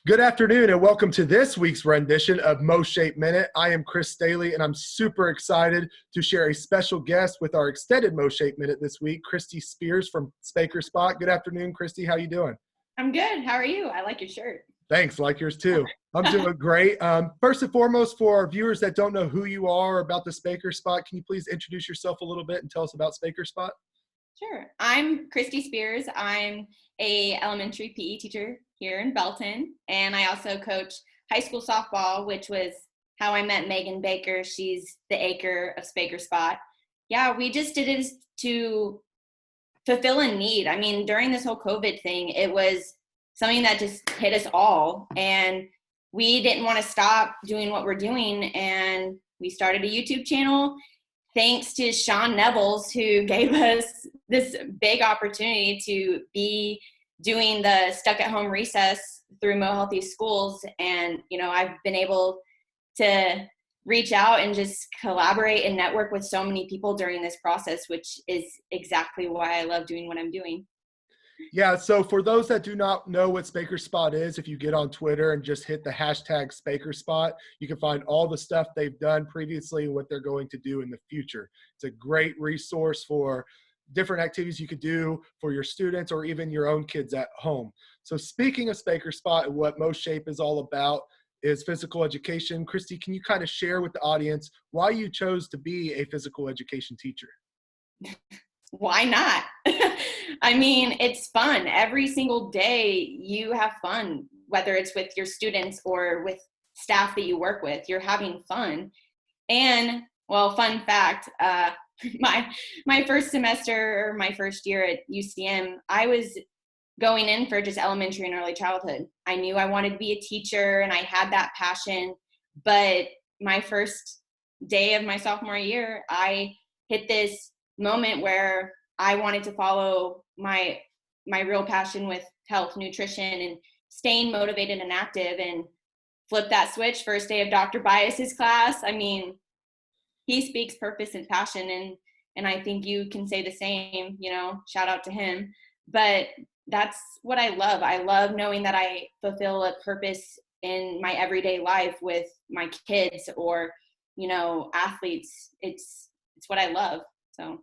Good afternoon and welcome to this week's rendition of MOSHAPE Minute. I am Chris Stehle and I'm super excited to share a special guest with our extended MOSHAPE Minute this week, Kristie Spiers from SpakerSpot. Good afternoon, Kristie. How you doing? I'm good. How are you? I like your shirt. Thanks. Like yours too. I'm doing great. First and foremost, for our viewers that don't know who you are about the SpakerSpot, can you please introduce yourself a little bit and tell us about SpakerSpot? Sure. I'm Kristie Spiers. I'm a elementary PE teacher here in Belton, and I also coach high school softball, which was how I met Megan Baker. She's the acre of SpakerSpot. Yeah, we just did it to fulfill a need. I mean, during this whole COVID thing, it was something that just hit us all, and we didn't want to stop doing what we're doing, and we started a YouTube channel. Thanks to Sean Nevels, who gave us this big opportunity to be doing the stuck at home recess through Mo Healthy Schools. And, you know, I've been able to reach out and just collaborate and network with so many people during this process, which is exactly why I love doing what I'm doing. Yeah, so for those that do not know what SpakerSpot is, if you get on Twitter and just hit the hashtag SpakerSpot, you can find all the stuff they've done previously and what they're going to do in the future. It's a great resource for different activities you could do for your students or even your own kids at home. So speaking of SpakerSpot and what MOSHAPE is all about is physical education. Kristie, can you kind of share with the audience why you chose to be a physical education teacher? Why not? I mean, it's fun. Every single day you have fun, whether it's with your students or with staff that you work with, you're having fun. And, well, fun fact, my first semester or my first year at UCM, I was going in for just elementary and early childhood. I knew I wanted to be a teacher and I had that passion, but my first day of my sophomore year, I hit this moment where I wanted to follow my real passion with health, nutrition, and staying motivated and active, and flip that switch first day of Dr. Bias's class. I mean, he speaks purpose and passion, and I think you can say the same, you know, shout out to him. But that's what I love. I love knowing that I fulfill a purpose in my everyday life with my kids or, you know, athletes. It's what I love. So.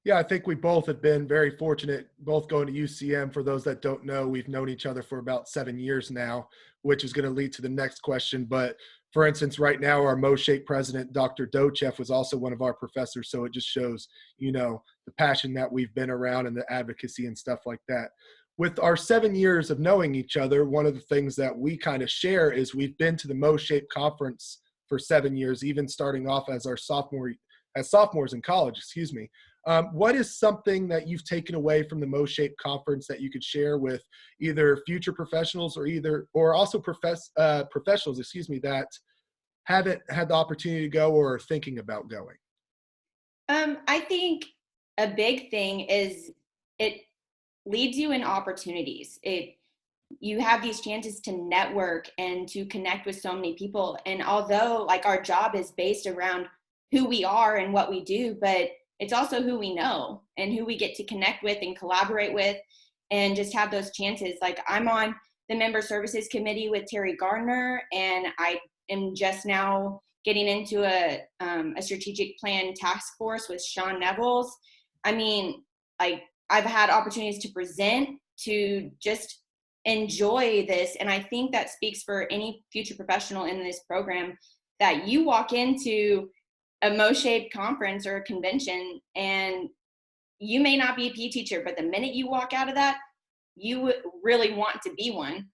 Yeah, I think we both have been very fortunate, both going to UCM. For those that don't know, we've known each other for about 7 years now, which is going to lead to the next question. But for instance, right now, our MOSHAPE president, Dr. Dochev, was also one of our professors. So it just shows, you know, the passion that we've been around and the advocacy and stuff like that. With our 7 years of knowing each other, one of the things that we kind of share is we've been to the MOSHAPE conference for 7 years, even starting off as sophomores in college, excuse me. What is something that you've taken away from the MOSHAPE conference that you could share with either future professionals or also professionals, that haven't had the opportunity to go or are thinking about going? I think a big thing is it leads you in opportunities. You have these chances to network and to connect with so many people. And although like our job is based around who we are and what we do, but it's also who we know and who we get to connect with and collaborate with and just have those chances. Like I'm on the member services committee with Terry Gardner, and I am just now getting into a strategic plan task force with Sean Nevels. I mean, like I've had opportunities to present, to just enjoy this. And I think that speaks for any future professional in this program, that you walk into a MOSHAPE conference or a convention and you may not be a PE teacher, but the minute you walk out of that, you really want to be one.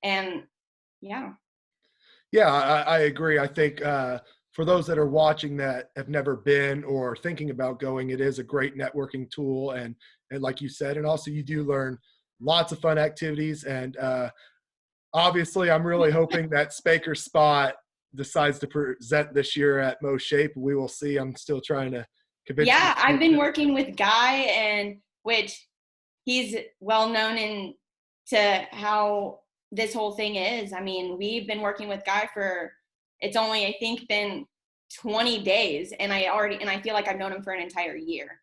And yeah. Yeah, I agree. I think for those that are watching that have never been or thinking about going, it is a great networking tool. And like you said, and also you do learn lots of fun activities. And obviously I'm really hoping that SpakerSpot decides to present this year at MOSHAPE. We will see. I'm still trying to convince. Yeah, I've been working with Guy, and which he's well known to how this whole thing is. I mean, we've been working with Guy for, it's only, I think, been 20 days. And I feel like I've known him for an entire year.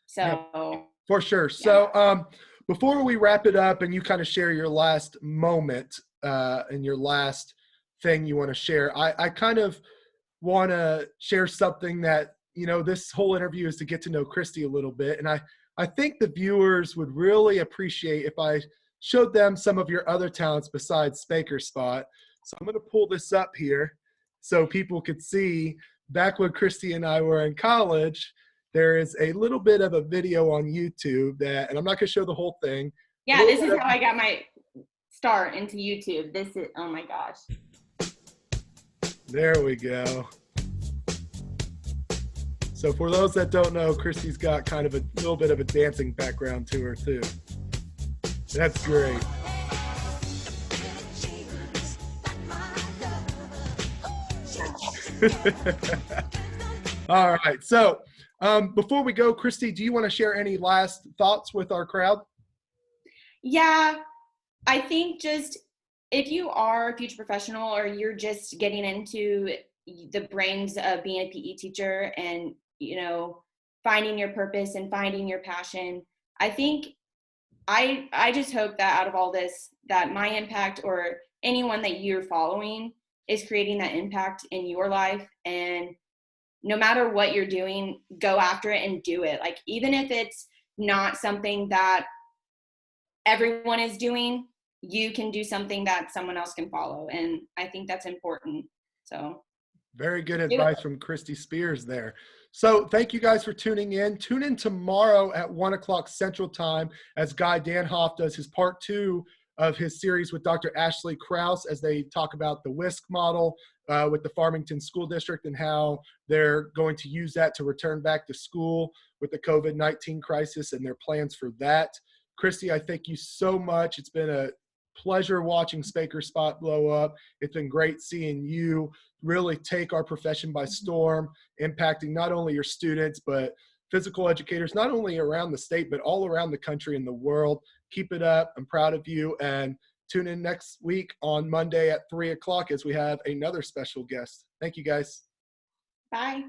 So. Yeah, for sure. Yeah. So before we wrap it up and you kind of share your last moment, and your last thing you want to share. I kind of want to share something that, you know, this whole interview is to get to know Kristie a little bit. And I think the viewers would really appreciate if I showed them some of your other talents besides SpakerSpot. So I'm going to pull this up here so people could see. Back when Kristie and I were in college, there is a little bit of a video on YouTube that, and I'm not going to show the whole thing. Yeah, this is how I got my start into YouTube. This is, oh my gosh. There we go. So for those that don't know, Kristie's got kind of a little bit of a dancing background to her too. That's great. All right. So before we go, Kristie, do you want to share any last thoughts with our crowd? Yeah, I think just if you are a future professional or you're just getting into the brains of being a PE teacher and, you know, finding your purpose and finding your passion, I think I just hope that out of all this, that my impact or anyone that you're following is creating that impact in your life. And no matter what you're doing, go after it and do it. Like, even if it's not something that everyone is doing, you can do something that someone else can follow. And I think that's important. So very good advice from Kristie Spiers there. So thank you guys for tuning in. Tune in tomorrow at 1 o'clock Central Time as Guy Danhoff does his part 2 of his series with Dr. Ashley Krause as they talk about the WISC model with the Farmington School District and how they're going to use that to return back to school with the COVID-19 crisis and their plans for that. Kristie, I thank you so much. It's been a pleasure watching SpakerSpot blow up. It's been great seeing you really take our profession by storm, impacting not only your students, but physical educators, not only around the state, but all around the country and the world. Keep it up. I'm proud of you. And tune in next week on Monday at 3 o'clock as we have another special guest. Thank you, guys. Bye.